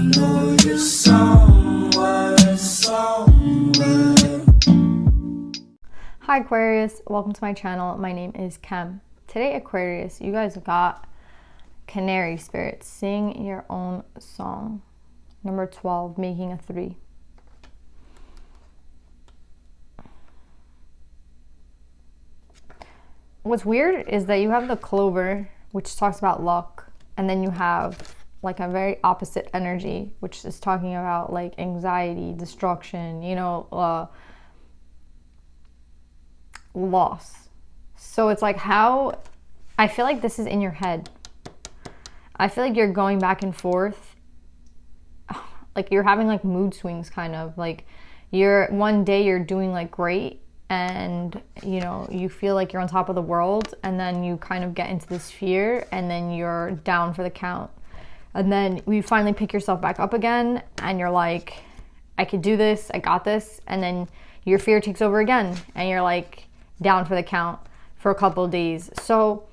know you're somewhere, somewhere. Hi Aquarius, welcome to my channel. My name is Kem. Today Aquarius, you guys got Canary Spirit. Sing your own song. Number 12, making a 3. What's weird is that you have the clover, which talks about luck, and then you have like a very opposite energy, which is talking about like anxiety, destruction, you know, loss. So it's like how I feel like this is in your head. I feel like you're going back and forth, like you're having like mood swings, kind of like one day you're doing like great, and you know, you feel like you're on top of the world, and then you kind of get into this fear, and then you're down for the count, and then you finally pick yourself back up again, and you're like, I could do this, I got this, and then your fear takes over again, and you're like down for the count for a couple of days. So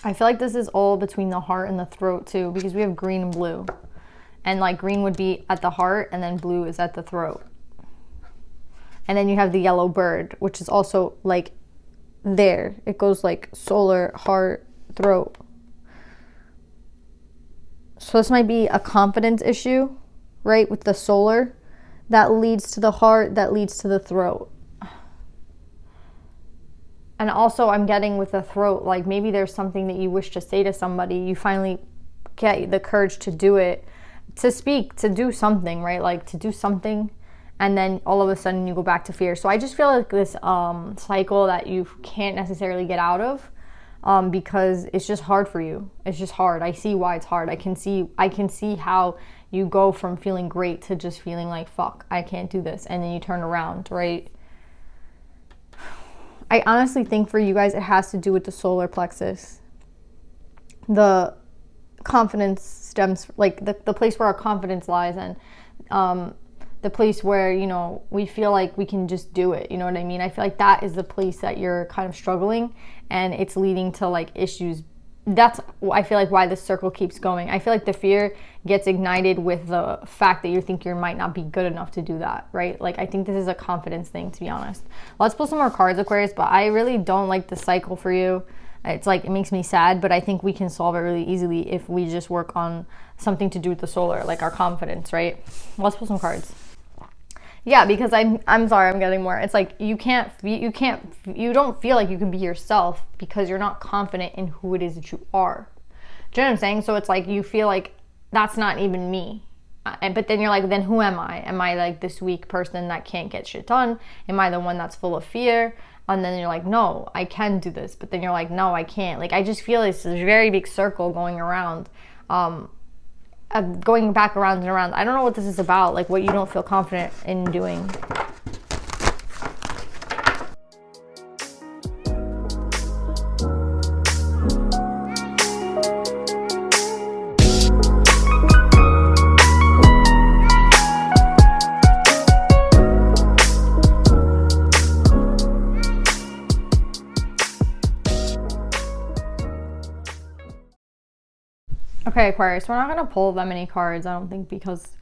I feel like this is all between the heart and the throat too, because we have green and blue. And like green would be at the heart, and then blue is at the throat. And then you have the yellow bird, which is also like there. It goes like solar, heart, throat. So this might be a confidence issue, right? With the solar that leads to the heart, that leads to the throat. And also I'm getting with the throat, like maybe there's something that you wish to say to somebody. You finally get the courage to do it, to speak, to do something, right? Like to do something, and then all of a sudden you go back to fear. So I just feel like this cycle that you can't necessarily get out of, because it's just hard for you. It's just hard. I see why it's hard. I can see how you go from feeling great to just feeling like, fuck, I can't do this. And then you turn around, right? I honestly think for you guys, it has to do with the solar plexus. The confidence stems, like the place where our confidence lies, and the place where, you know, we feel like we can just do it. You know what I mean? I feel like that is the place that you're kind of struggling, and it's leading to like issues. That's, I feel like, why this circle keeps going. I feel like the fear gets ignited with the fact that you think you might not be good enough to do that, right? Like I think this is a confidence thing, to be honest. Let's pull some more cards, Aquarius, but I really don't like the cycle for you. It's like, it makes me sad, but I think we can solve it really easily if we just work on something to do with the solar, like our confidence, right? Let's pull some cards. Yeah, because I'm sorry, I'm getting more. It's like you don't feel like you can be yourself because you're not confident in who it is that you are. Do you know what I'm saying? So it's like you feel like that's not even me. But then you're like, then who am I? Am I like this weak person that can't get shit done? Am I the one that's full of fear? And then you're like, no, I can do this. But then you're like, no, I can't. Like I just feel it's a very big circle going around. Going back around and around. I don't know what this is about, like what you don't feel confident in doing. Okay, Aquarius, we're not going to pull that many cards, I don't think, because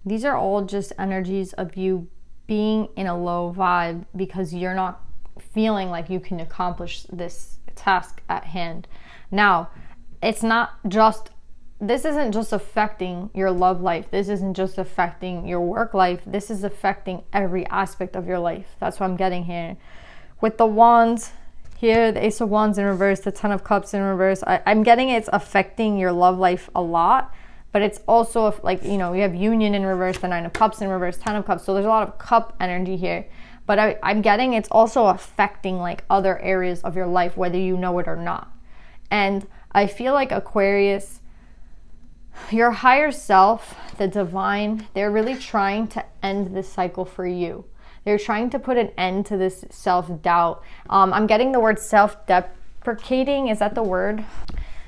these are all just energies of you being in a low vibe because you're not feeling like you can accomplish this task at hand. Now, it's not just, this isn't just affecting your love life. This isn't just affecting your work life. This is affecting every aspect of your life. That's what I'm getting here. With the wands, here, the Ace of Wands in reverse, the Ten of Cups in reverse. I'm getting it's affecting your love life a lot, but it's also like, you know, we have Union in reverse, the Nine of Cups in reverse, Ten of Cups. So there's a lot of cup energy here. But I'm getting it's also affecting like other areas of your life, whether you know it or not. And I feel like Aquarius, your higher self, the divine, they're really trying to end this cycle for you. They're trying to put an end to this self-doubt. I'm getting the word self-deprecating. Is that the word?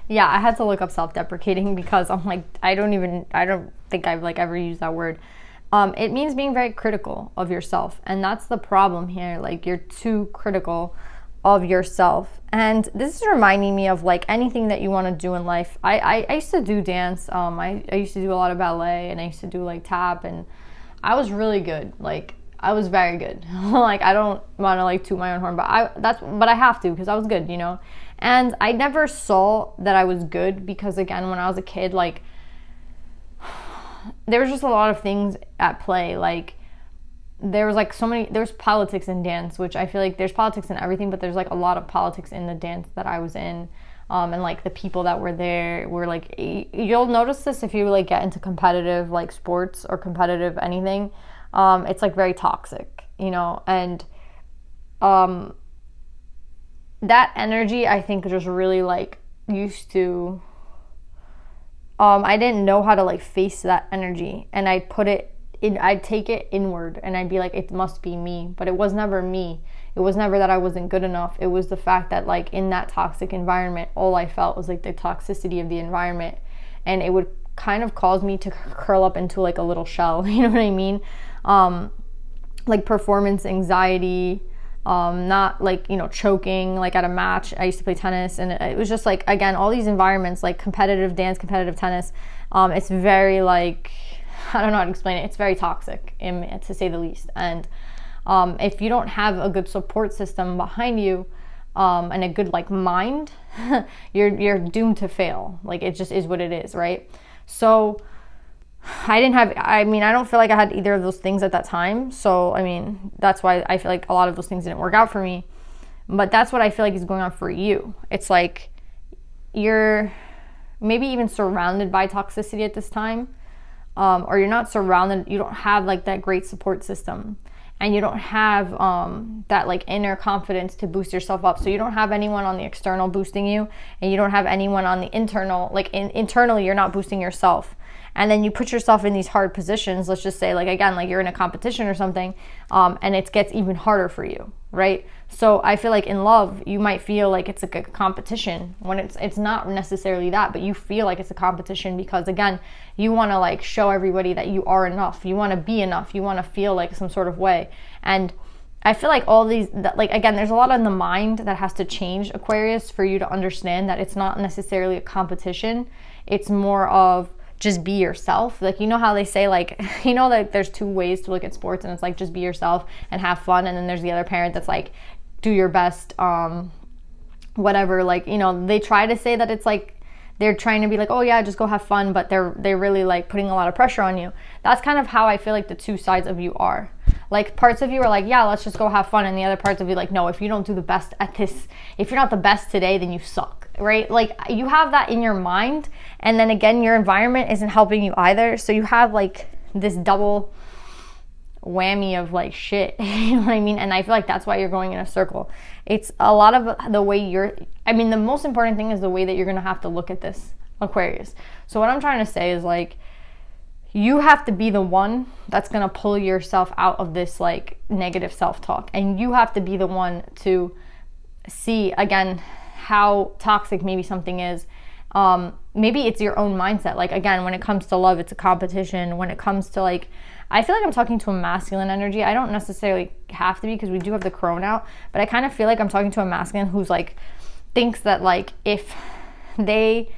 Yeah, I had to look up self-deprecating because I'm like, I don't think I've like ever used that word. It means being very critical of yourself. And that's the problem here. Like you're too critical of yourself. And this is reminding me of like anything that you want to do in life. I used to do dance. I used to do a lot of ballet, and I used to do like tap, and I was really good. Like, I was very good. Like, I don't want to like toot my own horn, but I have to, because I was good, you know. And I never saw that I was good, because again, when I was a kid, like, there was just a lot of things at play. Like, there was like there's politics in dance, which I feel like there's politics in everything, but there's like a lot of politics in the dance that I was in. And like the people that were there were like, you'll notice this if you like get into competitive like sports or competitive anything. It's like very toxic, you know, and that energy, I think, just really like used to, I didn't know how to like face that energy, and I'd take it inward, and I'd be like, it must be me. But it was never me. It was never that I wasn't good enough. It was the fact that like in that toxic environment, all I felt was like the toxicity of the environment, and it would kind of cause me to curl up into like a little shell. You know what I mean? Like performance anxiety, not like, you know, choking like at a match. I used to play tennis, and it was just like, again, all these environments, like competitive dance, competitive tennis, it's very like, I don't know how to explain it. It's very toxic, to say the least. And if you don't have a good support system behind you, and a good like mind, you're doomed to fail. Like, it just is what it is, right? So I don't feel like I had either of those things at that time. So, I mean, that's why I feel like a lot of those things didn't work out for me. But that's what I feel like is going on for you. It's like you're maybe even surrounded by toxicity at this time. Or you're not surrounded, you don't have like that great support system, and you don't have that like inner confidence to boost yourself up. So you don't have anyone on the external boosting you, and you don't have anyone on the internal, like internally you're not boosting yourself. And then you put yourself in these hard positions. Let's just say, like, again, like you're in a competition or something, and it gets even harder for you, right? So I feel like in love, you might feel like it's like a competition when it's not necessarily that, but you feel like it's a competition because, again, you want to like show everybody that you are enough. You want to be enough. You want to feel like some sort of way. And I feel like all these, like, again, there's a lot in the mind that has to change, Aquarius, for you to understand that it's not necessarily a competition. It's more of just be yourself. Like, you know how they say, like, you know, like there's two ways to look at sports, and it's like just be yourself and have fun, and then there's the other parent that's like do your best, whatever. Like, you know, they try to say that it's like they're trying to be like, oh yeah, just go have fun, but they're really like putting a lot of pressure on you. That's kind of how I feel like the two sides of you are. Like, parts of you are like, yeah, let's just go have fun, and the other parts of you like, no, if you don't do the best at this, if you're not the best today, then you suck, right? Like, you have that in your mind, and then again, your environment isn't helping you either. So you have like this double whammy of like shit. You know what I mean? And I feel like that's why you're going in a circle. It's a lot of the way the most important thing is the way that you're gonna have to look at this, Aquarius. So what I'm trying to say is, like, you have to be the one that's gonna pull yourself out of this like negative self-talk, and you have to be the one to see, again, how toxic maybe something is. Maybe it's your own mindset. Like, again, when it comes to love, it's a competition. When it comes to, like, I feel like I'm talking to a masculine energy. I don't necessarily have to be, because we do have the crone out, but I kind of feel like I'm talking to a masculine who's like thinks that, like, if they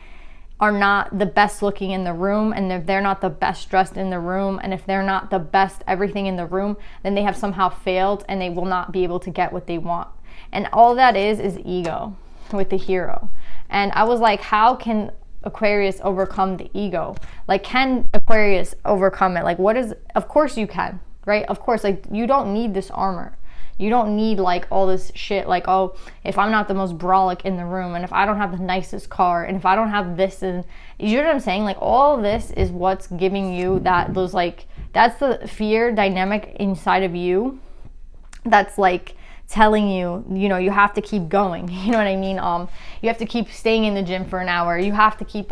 are not the best looking in the room, and if they're not the best dressed in the room, and if they're not the best everything in the room, then they have somehow failed, and they will not be able to get what they want. And all that is ego with the hero. And I was like, how can Aquarius overcome the ego? Like, can Aquarius overcome it? Like, of course you can, right? Of course, like, you don't need this armor. You don't need like all this shit, like, oh, if I'm not the most brolic in the room, and if I don't have the nicest car, and if I don't have this, and you know what I'm saying? Like, all this is what's giving you that's the fear dynamic inside of you that's like telling you, you know, you have to keep going. You know what I mean? You have to keep staying in the gym for an hour. You have to keep,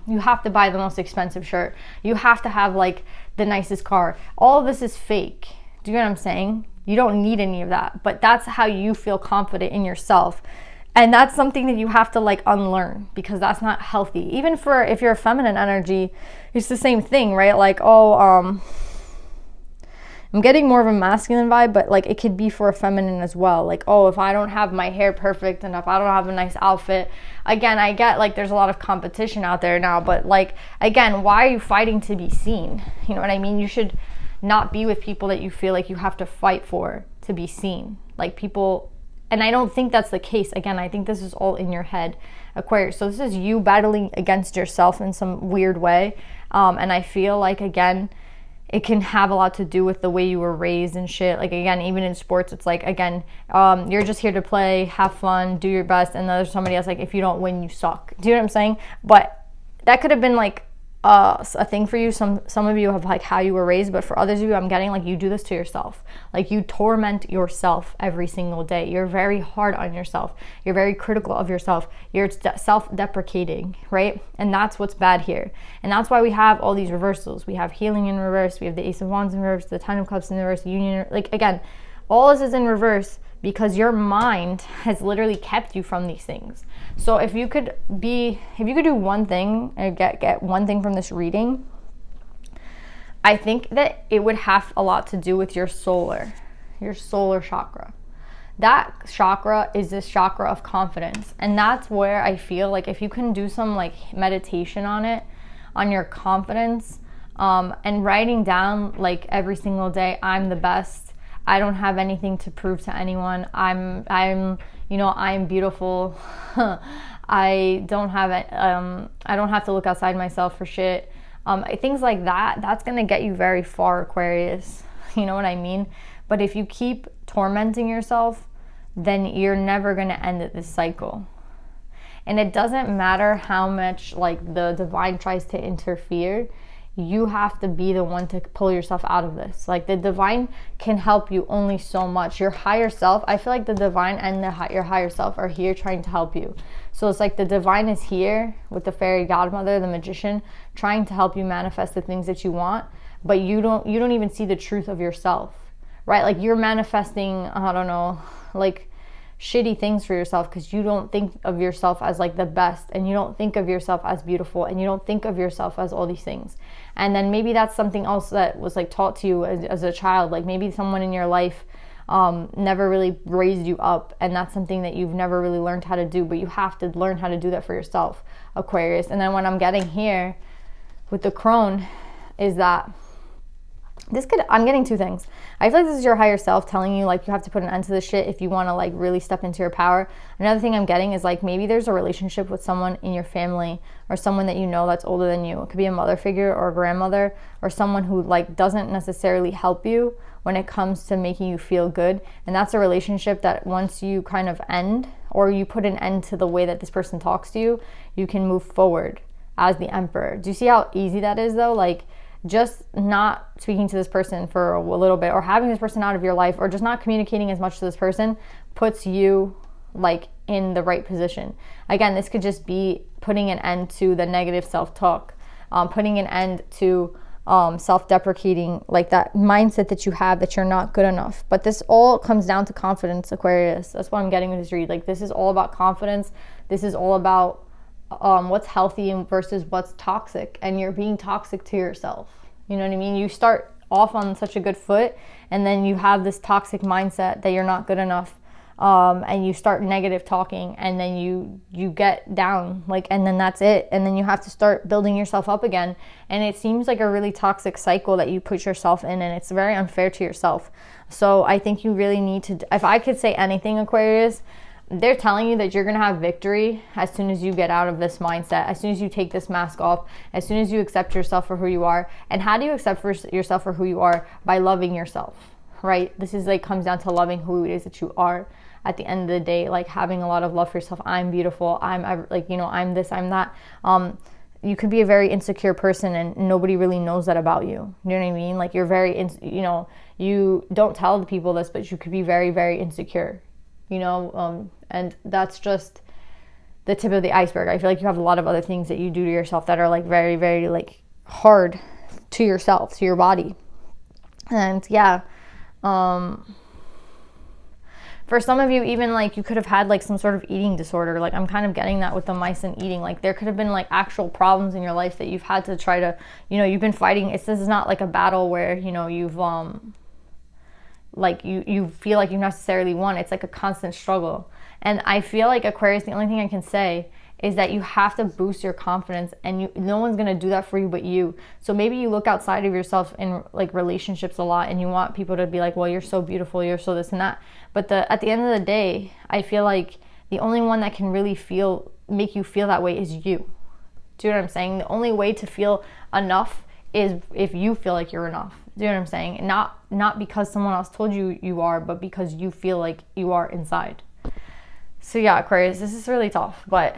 you have to buy the most expensive shirt. You have to have like the nicest car. All of this is fake. Do you know what I'm saying? You don't need any of that, but that's how you feel confident in yourself. And that's something that you have to like unlearn, because that's not healthy. Even for, if you're a feminine energy, it's the same thing, right? Like, oh, I'm getting more of a masculine vibe, but like it could be for a feminine as well. Like, oh, if I don't have my hair perfect and if I don't have a nice outfit, again, I get like there's a lot of competition out there now, but like, again, why are you fighting to be seen? You know what I mean? You should not be with people that you feel like you have to fight for to be seen. Like people, and I don't think that's the case. Again, I think this is all in your head, Aquarius. So this is you battling against yourself in some weird way. And I feel like, again, it can have a lot to do with the way you were raised and shit. Like, again, even in sports, it's like, again, you're just here to play, have fun, do your best. And then there's somebody else like, if you don't win, you suck. Do you know what I'm saying? But that could have been like a thing for you. Some of you have like how you were raised, but for others of you, I'm getting like you do this to yourself. Like you torment yourself every single day. You're very hard on yourself. You're very critical of yourself. You're self-deprecating, right? And that's what's bad here. And that's why we have all these reversals. We have healing in reverse. We have the Ace of Wands in reverse, the Ten of Cups in reverse, Union. Like, again, all this is in reverse because your mind has literally kept you from these things. So if you could do one thing or get one thing from this reading, I think that it would have a lot to do with your solar chakra. That chakra is this chakra of confidence. And that's where I feel like if you can do some like meditation on it, on your confidence, and writing down like every single day, I'm the best. I don't have anything to prove to anyone. I'm beautiful. I don't have to look outside myself for shit. Things like that, that's going to get you very far, Aquarius. You know what I mean? But if you keep tormenting yourself, then you're never going to end this cycle. And it doesn't matter how much like the divine tries to interfere. You have to be the one to pull yourself out of this. Like the divine can help you only so much. Your higher self, I feel like the divine and your higher self are here trying to help you. So it's like the divine is here with the fairy godmother, the magician, trying to help you manifest the things that you want, but you don't even see the truth of yourself, right? Like you're manifesting, I don't know, like shitty things for yourself because you don't think of yourself as like the best, and you don't think of yourself as beautiful, and you don't think of yourself as all these things. And then maybe that's something else that was like taught to you as a child. Like maybe someone in your life never really raised you up, and that's something that you've never really learned how to do, but you have to learn how to do that for yourself, Aquarius. And then what I'm getting here with the crone is that I'm getting two things. I feel like this is your higher self telling you like you have to put an end to this shit if you want to like really step into your power. Another thing I'm getting is like maybe there's a relationship with someone in your family or someone that you know that's older than you. It could be a mother figure or a grandmother or someone who like doesn't necessarily help you when it comes to making you feel good. And that's a relationship that once you kind of end, or you put an end to the way that this person talks to you, you can move forward as the Emperor. Do you see how easy that is though? Like just not speaking to this person for a little bit, or having this person out of your life, or just not communicating as much to this person puts you like in the right position. Again, this could just be putting an end to the negative self-talk, putting an end to self-deprecating, like that mindset that you have that you're not good enough. But this all comes down to confidence, Aquarius. That's what I'm getting with this read. Like this is all about confidence. This is all about what's healthy versus what's toxic, and you're being toxic to yourself. You know what I mean? You start off on such a good foot, and then you have this toxic mindset that you're not good enough, and you start negative talking, and then you get down, like, and then that's it, and then you have to start building yourself up again, and it seems like a really toxic cycle that you put yourself in, and it's very unfair to yourself. So I think you really need to, if I could say anything, Aquarius, they're telling you that you're going to have victory as soon as you get out of this mindset, as soon as you take this mask off, as soon as you accept yourself for who you are. And how do you accept yourself for who you are? By loving yourself, right? This is like comes down to loving who it is that you are at the end of the day, like having a lot of love for yourself. I'm beautiful. I'm like, you know, I'm this, I'm that. You could be a very insecure person and nobody really knows that about you. You know what I mean? Like you're very, you don't tell the people this, but you could be very, very insecure. And that's just the tip of the iceberg. I feel like you have a lot of other things that you do to yourself that are like very, very like hard to yourself, to your body. And yeah, for some of you, even like you could have had like some sort of eating disorder. Like I'm kind of getting that with the mice and eating. Like there could have been like actual problems in your life that you've had to try to, you've been fighting. This is not like a battle where, you've like you feel like you necessarily want. It's like a constant struggle. And I feel like Aquarius, the only thing I can say is that you have to boost your confidence, and no one's going to do that for you but you. So maybe you look outside of yourself in like relationships a lot, and you want people to be like, well, you're so beautiful, you're so this and that. But at the end of the day, I feel like the only one that can really make you feel that way is you. Do you know what I'm saying? The only way to feel enough is if you feel like you're enough. Do you know what I'm saying? And not because someone else told you you are, but because you feel like you are inside. So yeah, Aquarius, this is really tough, but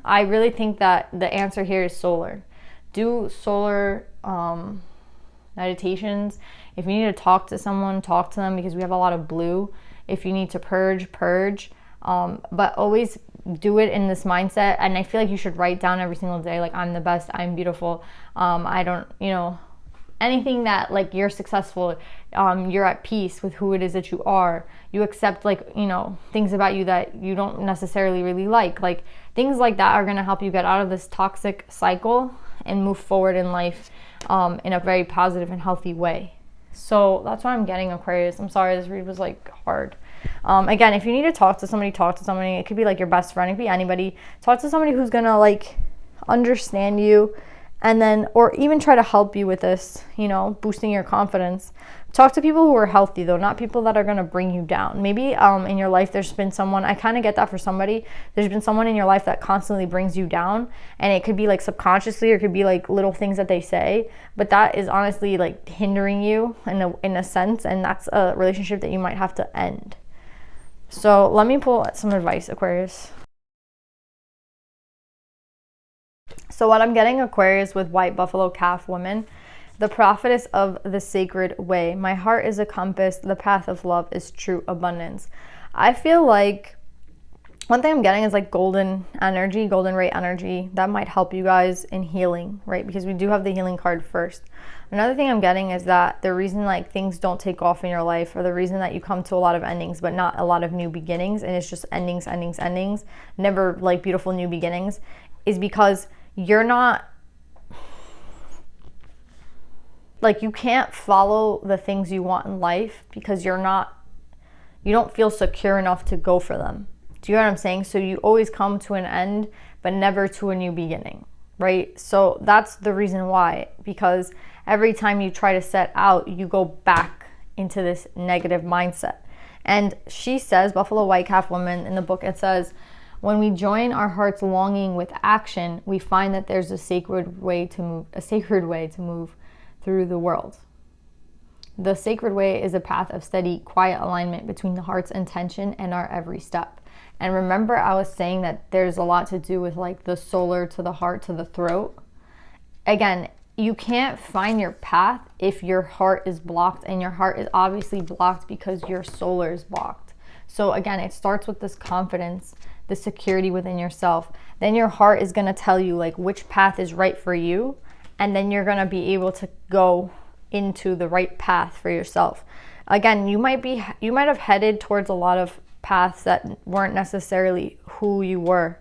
I really think that the answer here is solar. Do solar meditations. If you need to talk to someone, talk to them, because we have a lot of blue. If you need to purge. But always do it in this mindset. And I feel like you should write down every single day, like, I'm the best, I'm beautiful. I don't, anything that like you're successful, you're at peace with who it is that you are. You accept like, things about you that you don't necessarily really like things like that are going to help you get out of this toxic cycle and move forward in life in a very positive and healthy way. So that's what I'm getting, Aquarius. I'm sorry, this read was like hard. Again, if you need to talk to somebody, talk to somebody. It could be like your best friend, it could be anybody. Talk to somebody who's gonna like understand you, and then, or even try to help you with this, boosting your confidence. Talk to people who are healthy though, not people that are gonna bring you down. Maybe in your life there's been someone, I kind of get that for somebody, there's been someone in your life that constantly brings you down, and it could be like subconsciously, or it could be like little things that they say, but that is honestly like hindering you in a sense, and that's a relationship that you might have to end. So let me pull some advice, Aquarius. So what I'm getting, Aquarius, with white buffalo calf woman, the prophetess of the sacred way. My heart is a compass. The path of love is true abundance. I feel like one thing I'm getting is like golden energy, golden ray energy. That might help you guys in healing, right? Because we do have the healing card first. Another thing I'm getting is that the reason like things don't take off in your life, or the reason that you come to a lot of endings but not a lot of new beginnings, and it's just endings, never like beautiful new beginnings, is because you're not, like, you can't follow the things you want in life because you don't feel secure enough to go for them. Do you know what I'm saying? So you always come to an end but never to a new beginning, right? So that's the reason why, because every time you try to set out, you go back into this negative mindset. And she says, Buffalo White Calf Woman, in the book, it says, when we join our heart's longing with action, we find that there's a sacred way to move through the world. The sacred way is a path of steady, quiet alignment between the heart's intention and our every step. And remember, I was saying that there's a lot to do with like the solar to the heart to the throat. Again, you can't find your path if your heart is blocked, and your heart is obviously blocked because your solar is blocked. So again, it starts with this confidence, the security within yourself. Then your heart is going to tell you like which path is right for you, and then you're going to be able to go into the right path for yourself. Again, you might have headed towards a lot of paths that weren't necessarily who you were,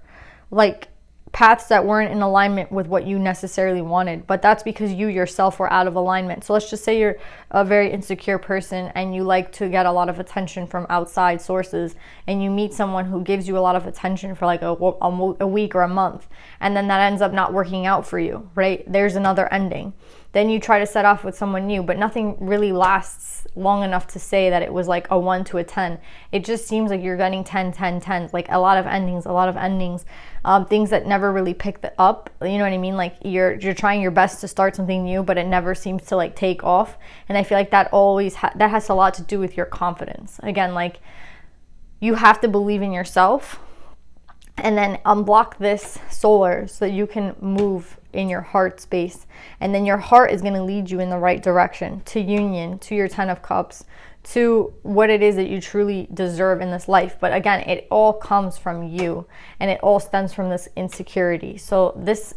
like paths that weren't in alignment with what you necessarily wanted, but that's because you yourself were out of alignment. So let's just say you're a very insecure person and you like to get a lot of attention from outside sources, and you meet someone who gives you a lot of attention for like a week or a month, and then that ends up not working out for you, right? There's another ending. Then you try to set off with someone new, but nothing really lasts long enough to say that it was like a 1 to a 10. It just seems like you're getting 10, 10, 10s, like a lot of endings, things that never really pick up. You know what I mean? Like you're trying your best to start something new, but it never seems to like take off. And I feel like that that has a lot to do with your confidence. Again, like you have to believe in yourself, and then unblock this solar so that you can move in your heart space. And then your heart is going to lead you in the right direction to union, to your 10 of cups, to what it is that you truly deserve in this life. But again, it all comes from you, and it all stems from this insecurity. So this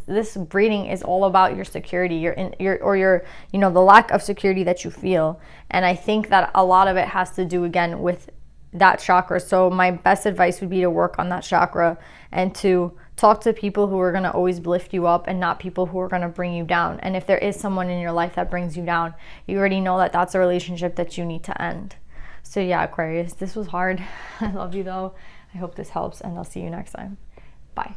reading is all about your security, the lack of security that you feel. And I think that a lot of it has to do again with that chakra. So my best advice would be to work on that chakra and to talk to people who are going to always lift you up and not people who are going to bring you down. And if there is someone in your life that brings you down, you already know that that's a relationship that you need to end. So yeah, Aquarius, this was hard. I love you though. I hope this helps, and I'll see you next time. Bye.